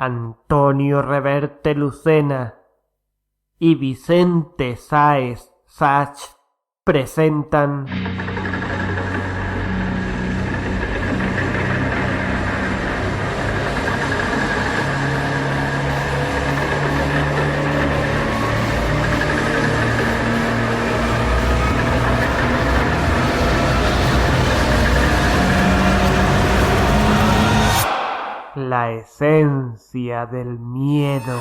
Antonio Reverte Lucena y Vicente Sáez Sach presentan la esencia del miedo.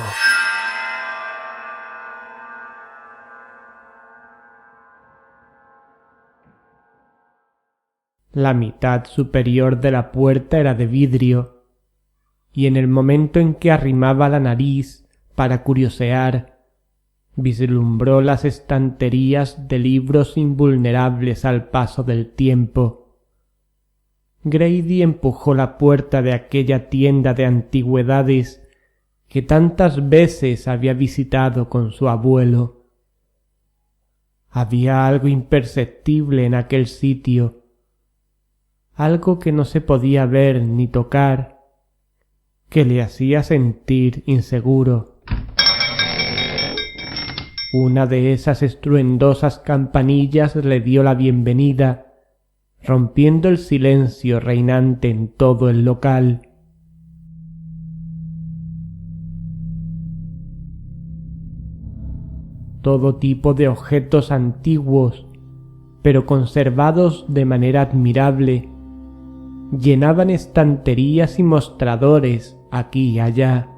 La mitad superior de la puerta era de vidrio, y en el momento en que arrimaba la nariz para curiosear, vislumbró las estanterías de libros invulnerables al paso del tiempo. Grady empujó la puerta de aquella tienda de antigüedades que tantas veces había visitado con su abuelo. Había algo imperceptible en aquel sitio, algo que no se podía ver ni tocar, que le hacía sentir inseguro. Una de esas estruendosas campanillas le dio la bienvenida, rompiendo el silencio reinante en todo el local. Todo tipo de objetos antiguos, pero conservados de manera admirable, llenaban estanterías y mostradores aquí y allá.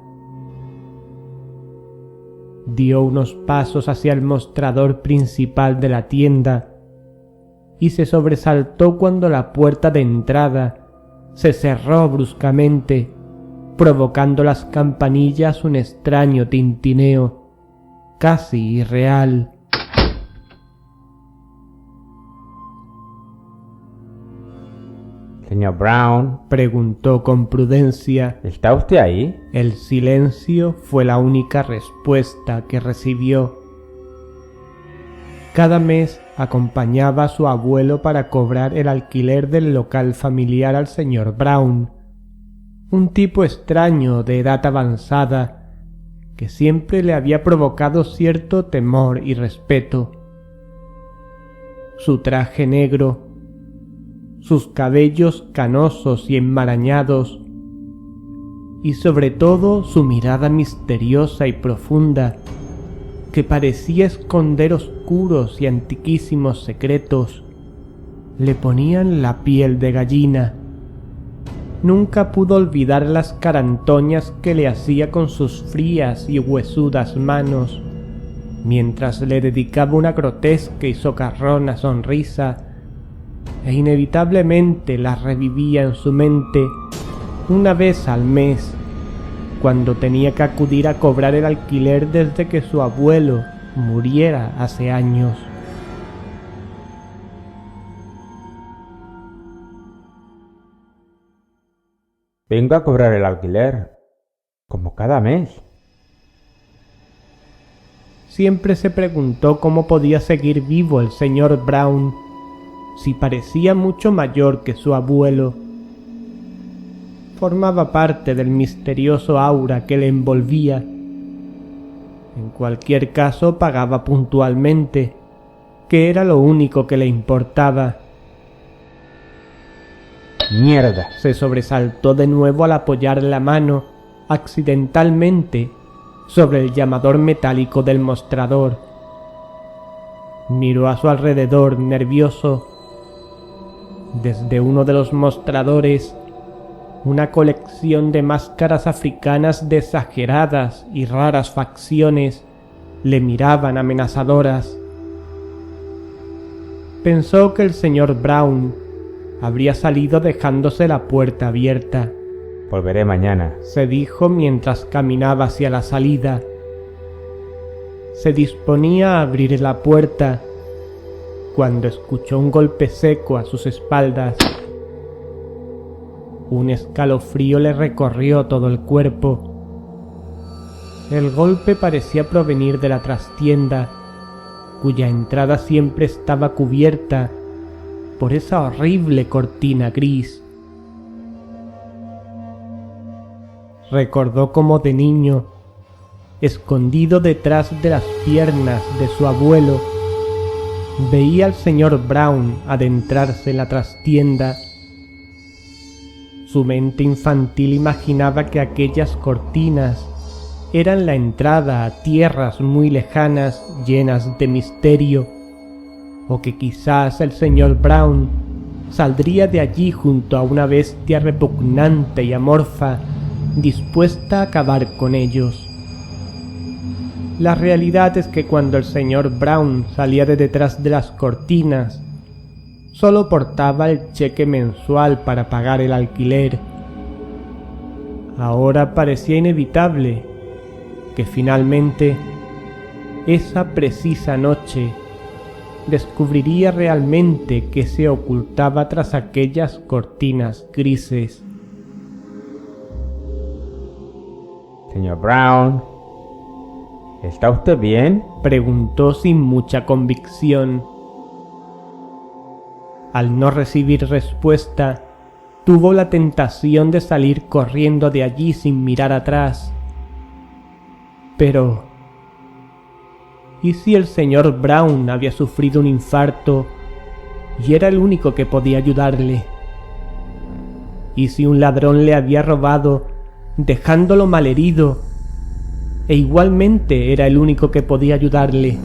Dio unos pasos hacia el mostrador principal de la tienda y se sobresaltó cuando la puerta de entrada se cerró bruscamente, provocando las campanillas un extraño tintineo, casi irreal. Señor Brown, preguntó con prudencia. ¿está usted ahí? El silencio fue la única respuesta que recibió. Cada mes acompañaba a su abuelo para cobrar el alquiler del local familiar al señor Brown, un tipo extraño de edad avanzada que siempre le había provocado cierto temor y respeto. Su traje negro, sus cabellos canosos y enmarañados, y sobre todo su mirada misteriosa y profunda, que parecía esconder oscuros y antiquísimos secretos, le ponían la piel de gallina. Nunca pudo olvidar las carantoñas que le hacía con sus frías y huesudas manos, mientras le dedicaba una grotesca y socarrona sonrisa, e inevitablemente las revivía en su mente una vez al mes, cuando tenía que acudir a cobrar el alquiler desde que su abuelo muriera hace años. Vengo a cobrar el alquiler, como cada mes. Siempre se preguntó cómo podía seguir vivo el señor Brown, si parecía mucho mayor que su abuelo. Formaba parte del misterioso aura que le envolvía. En cualquier caso pagaba puntualmente, que era lo único que le importaba. ¡Mierda! Se sobresaltó de nuevo al apoyar la mano, accidentalmente, sobre el llamador metálico del mostrador. Miró a su alrededor nervioso. Desde uno de los mostradores, una colección de máscaras africanas de exageradas y raras facciones le miraban amenazadoras. Pensó que el señor Brown habría salido dejándose la puerta abierta. Volveré mañana, se dijo mientras caminaba hacia la salida. Se disponía a abrir la puerta cuando escuchó un golpe seco a sus espaldas. Un escalofrío le recorrió todo el cuerpo. El golpe parecía provenir de la trastienda, cuya entrada siempre estaba cubierta por esa horrible cortina gris. recordó cómo de niño, escondido detrás de las piernas de su abuelo, veía al señor Brown adentrarse en la trastienda. Su mente infantil imaginaba que aquellas cortinas eran la entrada a tierras muy lejanas llenas de misterio, o que quizás el señor Brown saldría de allí junto a una bestia repugnante y amorfa, dispuesta a acabar con ellos. La realidad es que cuando el señor Brown salía de detrás de las cortinas, solo portaba el cheque mensual para pagar el alquiler. Ahora parecía inevitable que finalmente, esa precisa noche, descubriría realmente qué se ocultaba tras aquellas cortinas grises. Señor Brown, ¿está usted bien? Preguntó sin mucha convicción. Al no recibir respuesta, tuvo la tentación de salir corriendo de allí sin mirar atrás. Pero, ¿y si el señor Brown había sufrido un infarto y era el único que podía ayudarle? ¿Y si un ladrón le había robado, dejándolo malherido, e igualmente era el único que podía ayudarle?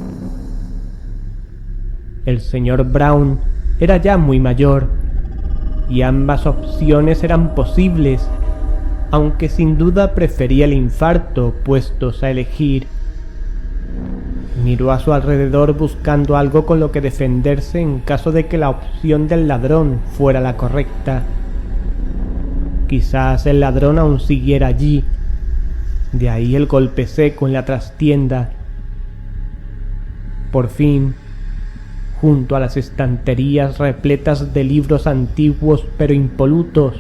El señor Brown era ya muy mayor, y ambas opciones eran posibles, aunque sin duda prefería el infarto puestos a elegir. Miró a su alrededor buscando algo con lo que defenderse en caso de que la opción del ladrón fuera la correcta. Quizás el ladrón aún siguiera allí, de ahí el golpe seco en la trastienda. Por fin, junto a las estanterías repletas de libros antiguos pero impolutos,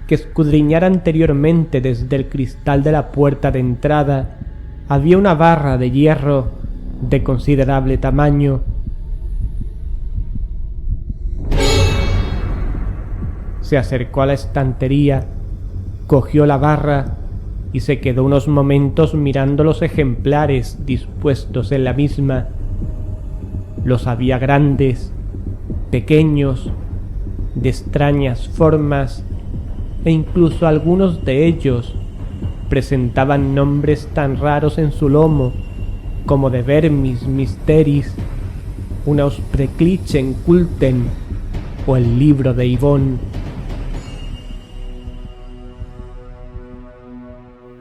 que escudriñara anteriormente desde el cristal de la puerta de entrada, había una barra de hierro de considerable tamaño. Se acercó a la estantería, cogió la barra y se quedó unos momentos mirando los ejemplares dispuestos en la misma. Los había grandes, pequeños, de extrañas formas, e incluso algunos de ellos presentaban nombres tan raros en su lomo como de Vermis Mysteris, un Auspreclichen Kulten o el libro de Yvonne.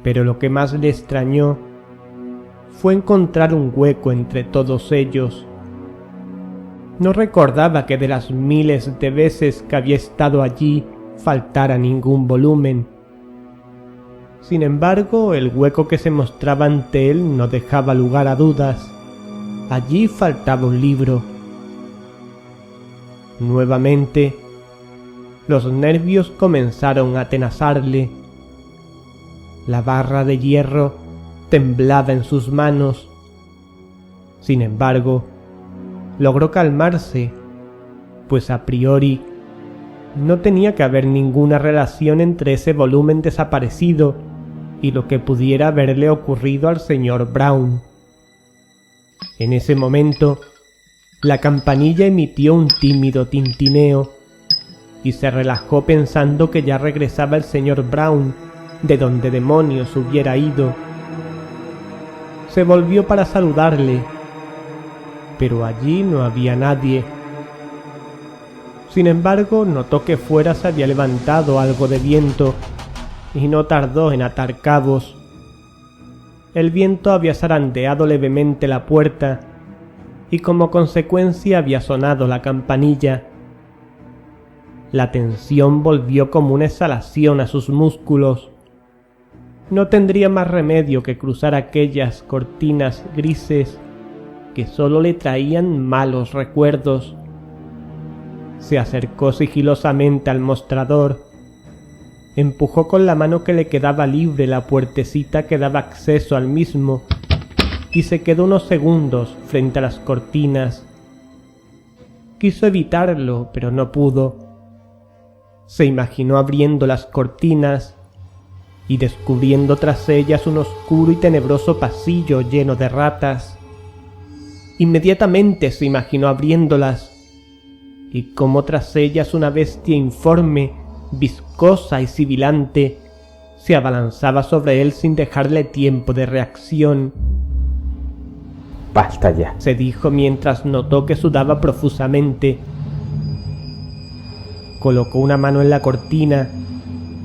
Pero lo que más le extrañó fue encontrar un hueco entre todos ellos. No recordaba que de las miles de veces que había estado allí faltara ningún volumen. Sin embargo, el hueco que se mostraba ante él no dejaba lugar a dudas. Allí faltaba un libro. Nuevamente, los nervios comenzaron a atenazarle. La barra de hierro temblaba en sus manos. Sin embargo, logró calmarse, pues a priori no tenía que haber ninguna relación entre ese volumen desaparecido y lo que pudiera haberle ocurrido al señor Brown. En ese momento, la campanilla emitió un tímido tintineo y se relajó pensando que ya regresaba el señor Brown de donde demonios hubiera ido. Se volvió para saludarle, pero allí no había nadie. Sin embargo, notó que fuera se había levantado algo de viento y no tardó en atar cabos. El viento había zarandeado levemente la puerta y como consecuencia había sonado la campanilla. La tensión volvió como una exhalación a sus músculos. No tendría más remedio que cruzar aquellas cortinas grises que solo le traían malos recuerdos. Se acercó sigilosamente al mostrador, empujó con la mano que le quedaba libre la puertecita que daba acceso al mismo y se quedó unos segundos frente a las cortinas. Quiso evitarlo, pero no pudo. Se imaginó abriendo las cortinas y descubriendo tras ellas un oscuro y tenebroso pasillo lleno de ratas. Inmediatamente se imaginó abriéndolas, y cómo tras ellas una bestia informe, viscosa y sibilante, se abalanzaba sobre él sin dejarle tiempo de reacción. Basta ya, Se dijo mientras notó que sudaba profusamente. Colocó una mano en la cortina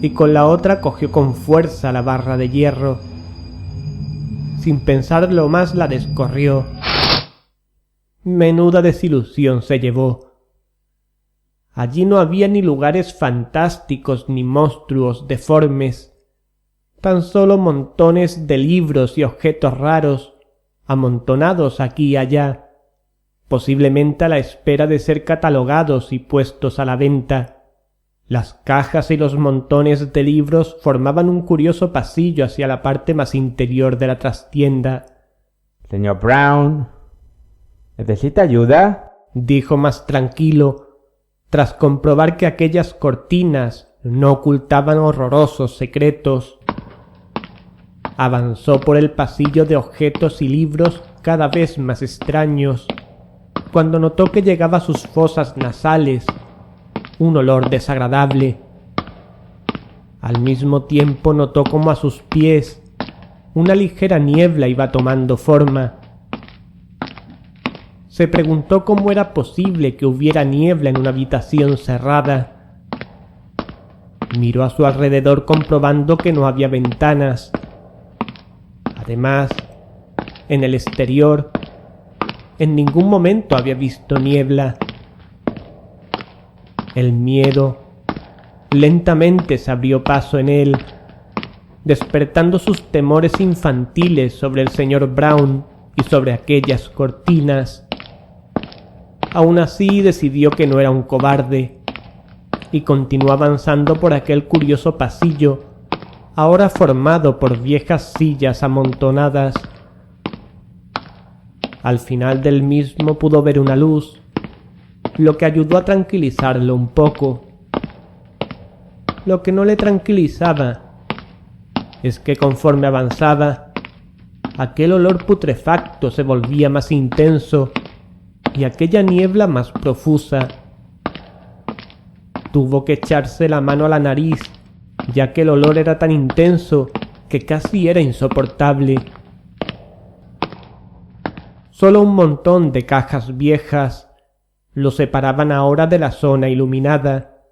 y con la otra cogió con fuerza la barra de hierro. Sin pensarlo más la descorrió. Menuda desilusión se llevó. Allí no había ni lugares fantásticos ni monstruos deformes, tan solo montones de libros y objetos raros, amontonados aquí y allá, posiblemente a la espera de ser catalogados y puestos a la venta. Las cajas y los montones de libros formaban un curioso pasillo hacia la parte más interior de la trastienda. Señor Brown, ¿necesita ayuda? Dijo más tranquilo, tras comprobar que aquellas cortinas no ocultaban horrorosos secretos. Avanzó por el pasillo de objetos y libros cada vez más extraños, cuando notó que llegaba a sus fosas nasales un olor desagradable. Al mismo tiempo notó como a sus pies una ligera niebla iba tomando forma. Se preguntó cómo era posible que hubiera niebla en una habitación cerrada. Miró a su alrededor comprobando que no había ventanas. Además, en el exterior, en ningún momento había visto niebla. El miedo lentamente se abrió paso en él, despertando sus temores infantiles sobre el señor Brown y sobre aquellas cortinas. Aún así decidió que no era un cobarde, y continuó avanzando por aquel curioso pasillo, ahora formado por viejas sillas amontonadas. Al final del mismo pudo ver una luz, lo que ayudó a tranquilizarlo un poco. Lo que no le tranquilizaba es que conforme avanzaba, aquel olor putrefacto se volvía más intenso y aquella niebla más profusa. Tuvo que echarse la mano a la nariz, ya que el olor era tan intenso que casi era insoportable. Solo un montón de cajas viejas lo separaban ahora de la zona iluminada.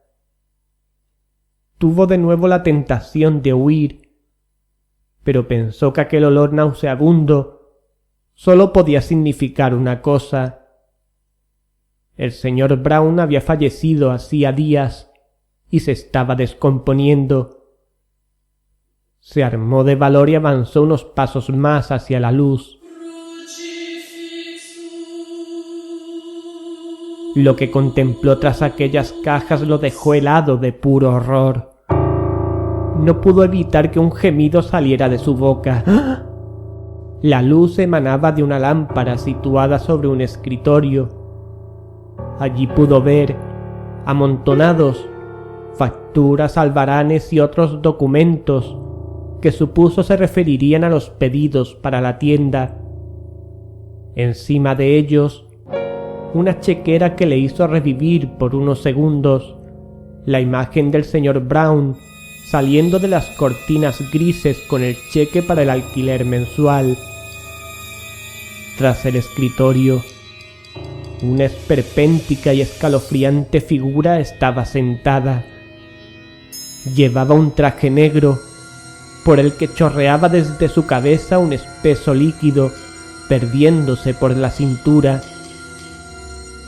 Tuvo de nuevo la tentación de huir, pero pensó que aquel olor nauseabundo solo podía significar una cosa. El señor Brown había fallecido hacía días y se estaba descomponiendo. Se armó de valor y avanzó unos pasos más hacia la luz. Lo que contempló tras aquellas cajas lo dejó helado de puro horror. No pudo evitar que un gemido saliera de su boca. La luz emanaba de una lámpara situada sobre un escritorio. Allí pudo ver, amontonados, facturas, albaranes y otros documentos que supuso se referirían a los pedidos para la tienda. Encima de ellos, una chequera que le hizo revivir por unos segundos la imagen del señor Brown saliendo de las cortinas grises con el cheque para el alquiler mensual. Tras el escritorio, una esperpéntica y escalofriante figura estaba sentada. Llevaba un traje negro, por el que chorreaba desde su cabeza un espeso líquido, perdiéndose por la cintura.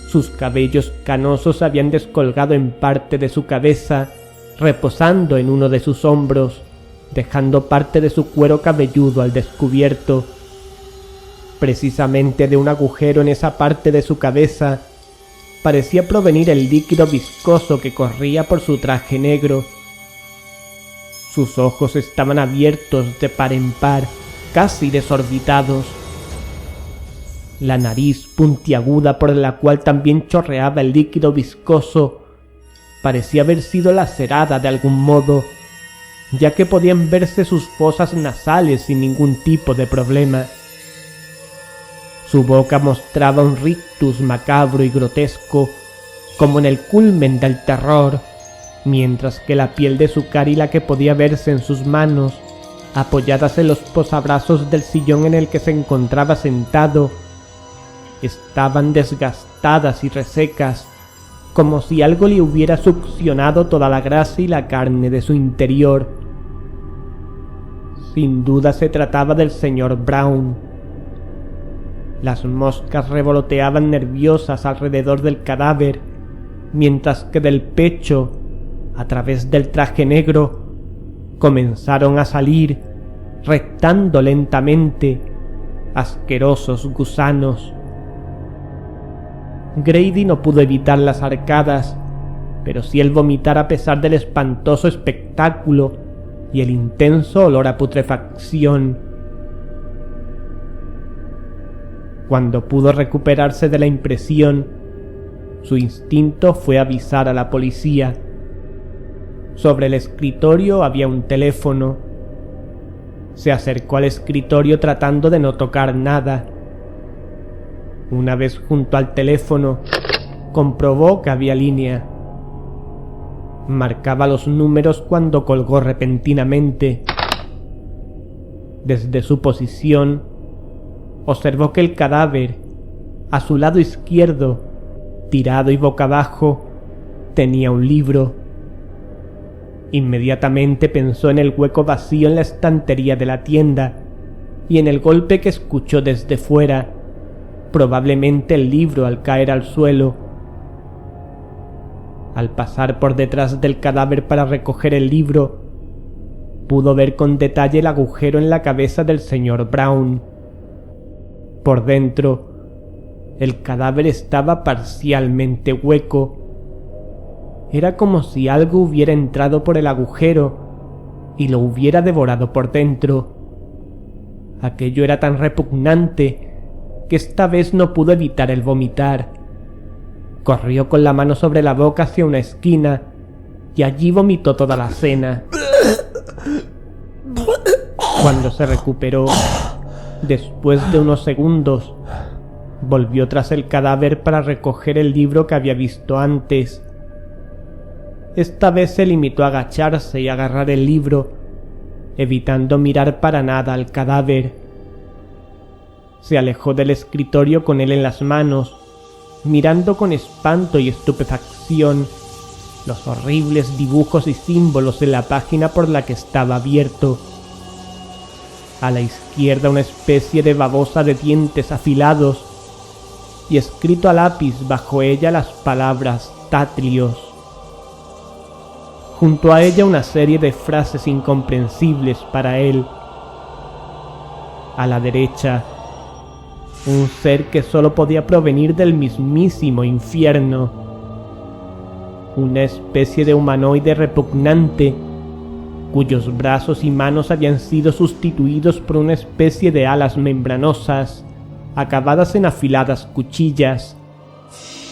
Sus cabellos canosos habían descolgado en parte de su cabeza, reposando en uno de sus hombros, dejando parte de su cuero cabelludo al descubierto. Precisamente de un agujero en esa parte de su cabeza parecía provenir el líquido viscoso que corría por su traje negro. Sus ojos estaban abiertos de par en par, casi desorbitados. La nariz puntiaguda por la cual también chorreaba el líquido viscoso parecía haber sido lacerada de algún modo, ya que podían verse sus fosas nasales sin ningún tipo de problema. Su boca mostraba un rictus macabro y grotesco, como en el culmen del terror, mientras que la piel de su cara y la que podía verse en sus manos, apoyadas en los posabrazos del sillón en el que se encontraba sentado, estaban desgastadas y resecas, como si algo le hubiera succionado toda la grasa y la carne de su interior. Sin duda se trataba del señor Brown. Las moscas revoloteaban nerviosas alrededor del cadáver, mientras que del pecho, a través del traje negro, comenzaron a salir, rectando lentamente, asquerosos gusanos. Grady no pudo evitar las arcadas, pero sí el vomitar a pesar del espantoso espectáculo y el intenso olor a putrefacción. Cuando pudo recuperarse de la impresión, su instinto fue avisar a la policía. Sobre el escritorio había un teléfono. Se acercó al escritorio tratando de no tocar nada. Una vez junto al teléfono, comprobó que había línea. Marcaba los números cuando colgó repentinamente. Desde su posición, observó que el cadáver, a su lado izquierdo, tirado y boca abajo, tenía un libro. Inmediatamente pensó en el hueco vacío en la estantería de la tienda y en el golpe que escuchó desde fuera, probablemente el libro al caer al suelo. Al pasar por detrás del cadáver para recoger el libro, pudo ver con detalle el agujero en la cabeza del señor Brown. Por dentro, el cadáver estaba parcialmente hueco. Era como si algo hubiera entrado por el agujero y lo hubiera devorado por dentro. Aquello era tan repugnante que esta vez no pudo evitar el vomitar. Corrió con la mano sobre la boca hacia una esquina y allí vomitó toda la cena. Cuando se recuperó, después de unos segundos, volvió tras el cadáver para recoger el libro que había visto antes. Esta vez se limitó a agacharse y agarrar el libro, evitando mirar para nada al cadáver. Se alejó del escritorio con él en las manos, mirando con espanto y estupefacción los horribles dibujos y símbolos en la página por la que estaba abierto. A la izquierda una especie de babosa de dientes afilados y escrito a lápiz bajo ella las palabras Tatlios. Junto a ella una serie de frases incomprensibles para él. A la derecha, un ser que solo podía provenir del mismísimo infierno. Una especie de humanoide repugnante, cuyos brazos y manos habían sido sustituidos por una especie de alas membranosas, acabadas en afiladas cuchillas.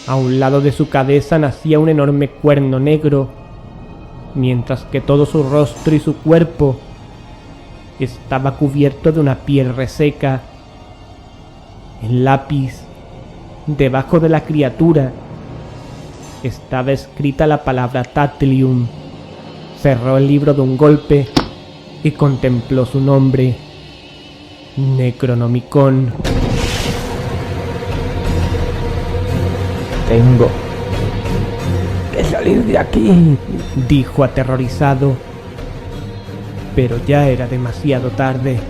A un lado de su cabeza nacía un enorme cuerno negro, mientras que todo su rostro y su cuerpo estaba cubierto de una piel reseca. En lápiz, debajo de la criatura, estaba escrita la palabra Tatlium. Cerró el libro de un golpe y contempló su nombre, Necronomicon. Tengo que salir de aquí, dijo aterrorizado, pero ya era demasiado tarde.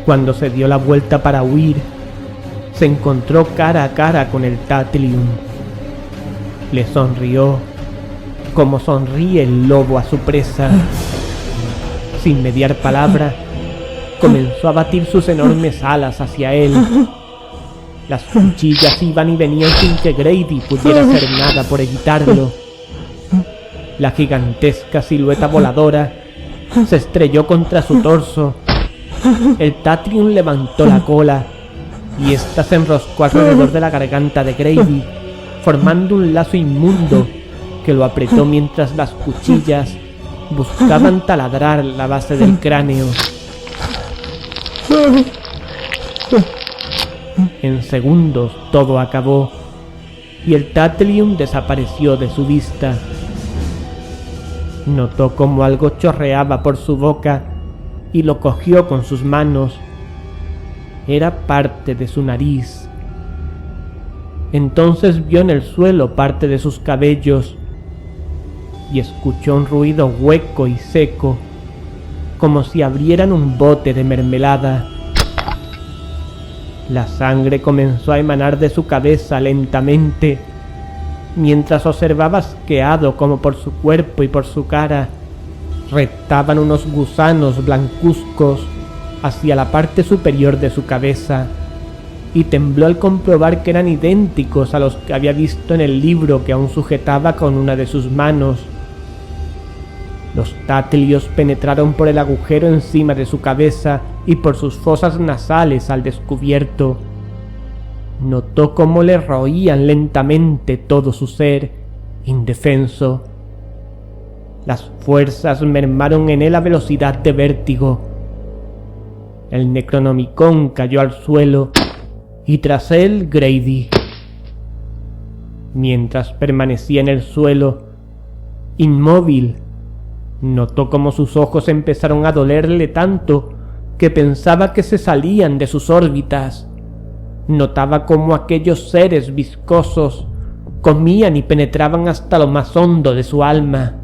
Cuando se dio la vuelta para huir, se encontró cara a cara con el Tatlium. Le sonrió, como sonríe el lobo a su presa. Sin mediar palabra, comenzó a batir sus enormes alas hacia él. Las cuchillas iban y venían sin que Grady pudiera hacer nada por evitarlo. La gigantesca silueta voladora se estrelló contra su torso. El Tatlium levantó la cola y ésta se enroscó alrededor de la garganta de Grady, formando un lazo inmundo que lo apretó mientras las cuchillas buscaban taladrar la base del cráneo. En segundos todo acabó y el Tatlium desapareció de su vista. Notó como algo chorreaba por su boca y lo cogió con sus manos. Era parte de su nariz. Entonces vio en el suelo parte de sus cabellos y escuchó un ruido hueco y seco, como si abrieran un bote de mermelada. La sangre comenzó a emanar de su cabeza lentamente, mientras observaba asqueado como por su cuerpo y por su cara reptaban unos gusanos blancuzcos hacia la parte superior de su cabeza, y tembló al comprobar que eran idénticos a los que había visto en el libro que aún sujetaba con una de sus manos. Los tátlios penetraron por el agujero encima de su cabeza y por sus fosas nasales al descubierto. Notó cómo le roían lentamente todo su ser, indefenso. Las fuerzas mermaron en él a velocidad de vértigo. El Necronomicon cayó al suelo y tras él Grady. Mientras permanecía en el suelo, inmóvil, notó cómo sus ojos empezaron a dolerle tanto que pensaba que se salían de sus órbitas. Notaba cómo aquellos seres viscosos comían y penetraban hasta lo más hondo de su alma.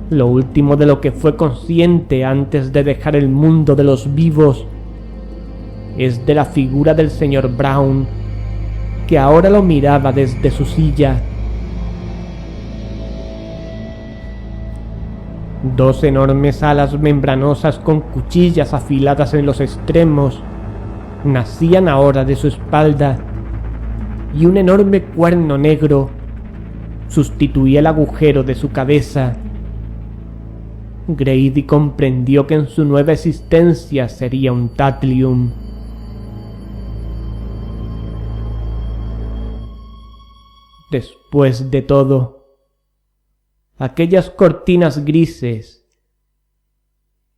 Lo último de lo que fue consciente antes de dejar el mundo de los vivos es de la figura del señor Brown, que ahora lo miraba desde su silla. Dos enormes alas membranosas con cuchillas afiladas en los extremos nacían ahora de su espalda, y un enorme cuerno negro sustituía el agujero de su cabeza. Grady comprendió que en su nueva existencia sería un Tatlium. Después de todo, aquellas cortinas grises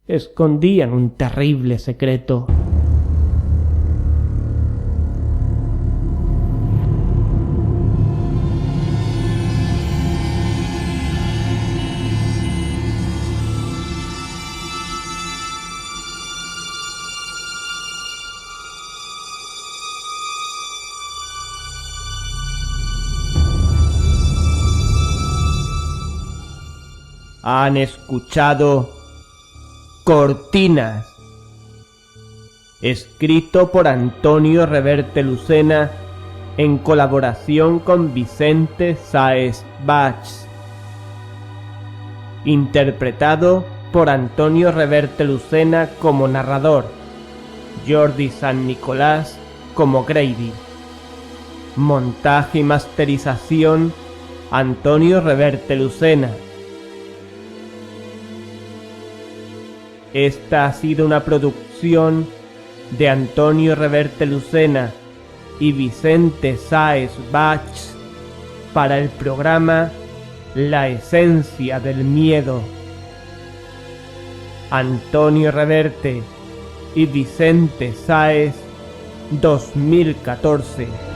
escondían un terrible secreto. Han escuchado Cortinas, escrito por Antonio Reverte Lucena en colaboración con Vicente Sáez Bach, interpretado por Antonio Reverte Lucena como narrador, Jordi San Nicolás como Grady, montaje y masterización Antonio Reverte Lucena. Esta ha sido una producción de Antonio Reverte Lucena y Vicente Sáez Bach para el programa La Esencia del Miedo. Antonio Reverte y Vicente Sáez, 2014.